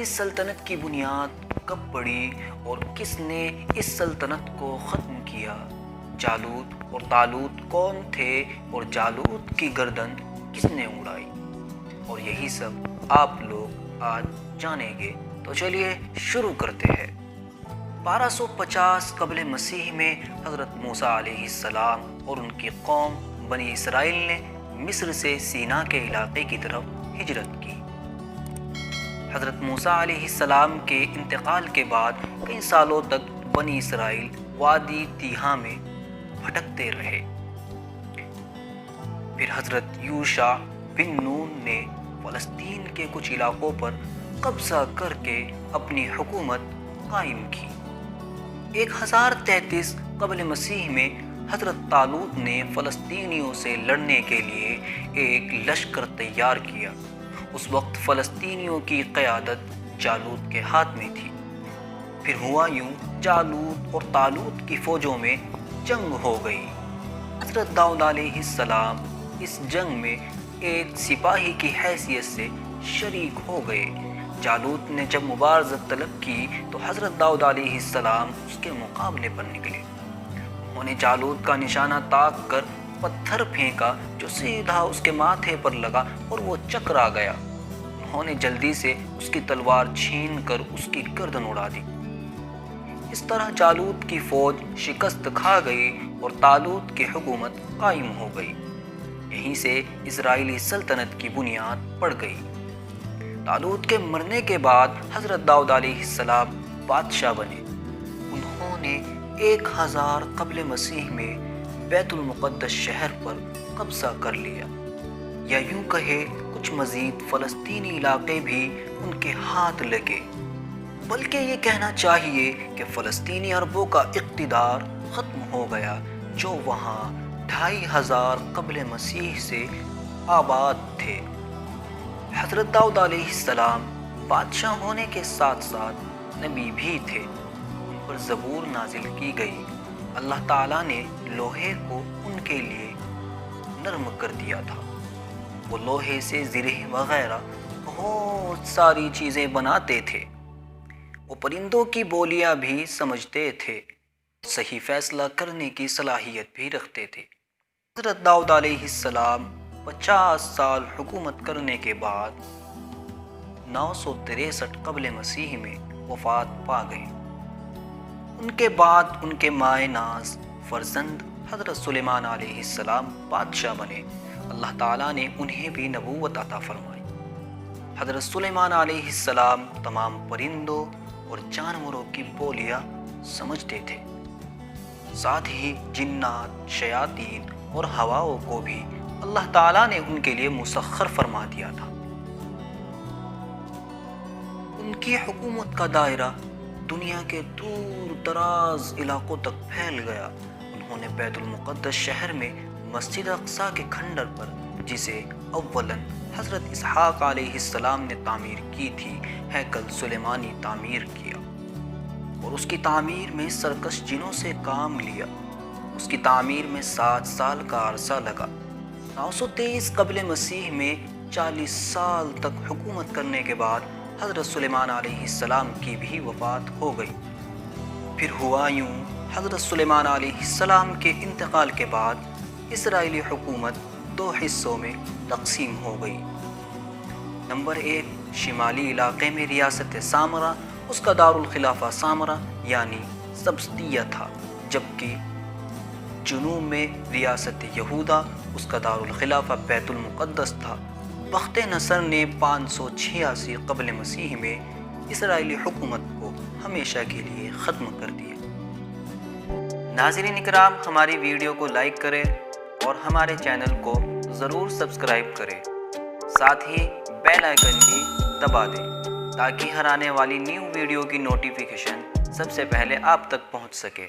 اسرائیلی سلطنت کی بنیاد کب پڑی اور کس نے اس سلطنت کو ختم کیا؟ جالوت اور طالوت کون تھے اور جالوت کی گردن کس نے اڑائی؟ اور یہی سب آپ لوگ آج جانیں گے، تو چلیے شروع کرتے ہیں۔ 1250 قبل مسیح میں حضرت موسیٰ علیہ السلام اور ان کی قوم بنی اسرائیل نے مصر سے سینا کے علاقے کی طرف ہجرت کی۔ حضرت موسیٰ علیہ السلام کے انتقال کے بعد کئی سالوں تک بنی اسرائیل وادی تیہا میں بھٹکتے رہے۔ پھر حضرت یوشع بن نون نے فلسطین کے کچھ علاقوں پر قبضہ کر کے اپنی حکومت قائم کی۔ 1033 قبل مسیح میں حضرت طالوت نے فلسطینیوں سے لڑنے کے لیے ایک لشکر تیار کیا۔ اس وقت فلسطینیوں کی قیادت جالوت کے ہاتھ میں تھی۔ پھر ہوا یوں، جالوت اور طالوت کی فوجوں میں جنگ ہو گئی۔ حضرت داؤد علیہ السلام اس جنگ میں ایک سپاہی کی حیثیت سے شریک ہو گئے۔ جالوت نے جب مبارزت طلب کی تو حضرت داؤد علیہ السلام اس کے مقابلے پر نکلے۔ انہوں نے جالوت کا نشانہ تاک کر پتھر پھینکا جو سیدھا اس کے ماتھے پر لگا اور وہ چکرا گیا۔ انہوں نے جلدی سے اس کی تلوار چھین کر اس کی گردن اڑا دی۔ اس طرح جالوت کی فوج شکست کھا گئی اور طالوت کی حکومت قائم ہو گئی۔ یہیں سے اسرائیلی سلطنت کی بنیاد پڑ گئی۔ طالوت کے مرنے کے بعد حضرت داؤد علیہ السلام بادشاہ بنے۔ انہوں نے 1000 قبل مسیح میں بیت المقدس شہر پر قبضہ کر لیا، یا یوں کہے کچھ مزید فلسطینی علاقے بھی ان کے ہاتھ لگے۔ بلکہ یہ کہنا چاہیے کہ فلسطینی عربوں کا اقتدار ختم ہو گیا جو وہاں 2500 قبل مسیح سے آباد تھے۔ حضرت داؤد علیہ السلام بادشاہ ہونے کے ساتھ ساتھ نبی بھی تھے۔ ان پر زبور نازل کی گئی۔ اللہ تعالیٰ نے لوہے کو ان کے لیے نرم کر دیا تھا۔ وہ لوہے سے زرہ وغیرہ بہت ساری چیزیں بناتے تھے۔ وہ پرندوں کی بولیاں بھی سمجھتے تھے، صحیح فیصلہ کرنے کی صلاحیت بھی رکھتے تھے۔ حضرت داؤد علیہ السلام 50 سال حکومت کرنے کے بعد 963 قبل مسیح میں وفات پا گئے۔ ان کے بعد ان کے مائع ناز فرزند حضرت سلیمان علیہ السلام بادشاہ بنے۔ اللہ تعالیٰ نے انہیں بھی نبوت عطا فرمائی۔ حضرت سلیمان علیہ السلام تمام پرندوں اور جانوروں کی بولیاں سمجھتے تھے، ساتھ ہی جنات، شیاطین اور ہواؤں کو بھی اللہ تعالیٰ نے ان کے لیے مسخر فرما دیا تھا۔ ان کی حکومت کا دائرہ دنیا کے دور دراز علاقوں تک پھیل گیا۔ انہوں نے بیت المقدس شہر میں مسجد اقصیٰ کے کھنڈر پر، جسے اولاً حضرت اسحاق علیہ السلام نے تعمیر کی تھی، ہیکل سلیمانی تعمیر کیا اور اس کی تعمیر میں سرکش جنوں سے کام لیا۔ اس کی تعمیر میں 7 سال کا عرصہ لگا۔ 923 قبل مسیح میں 40 سال تک حکومت کرنے کے بعد حضرت سلیمان علیہ السلام کی بھی وفات ہو گئی۔ پھر ہوا یوں، حضرت سلیمان علیہ السلام کے انتقال کے بعد اسرائیلی حکومت 2 حصوں میں تقسیم ہو گئی۔ نمبر 1، شمالی علاقے میں ریاست سامرا، اس کا دارالخلافہ سامرا یعنی سبسطیہ تھا، جبکہ جنوب میں ریاست یہودا، اس کا دارالخلافہ بیت المقدس تھا۔ بخت نصر نے 586 قبل مسیح میں اسرائیلی حکومت کو ہمیشہ کے لیے ختم کر دیا۔ ناظرین اکرام، ہماری ویڈیو کو لائک کریں اور ہمارے چینل کو ضرور سبسکرائب کریں، ساتھ ہی بیل آئیکن بھی دبا دیں تاکہ ہر آنے والی نیو ویڈیو کی نوٹیفیکیشن سب سے پہلے آپ تک پہنچ سکے۔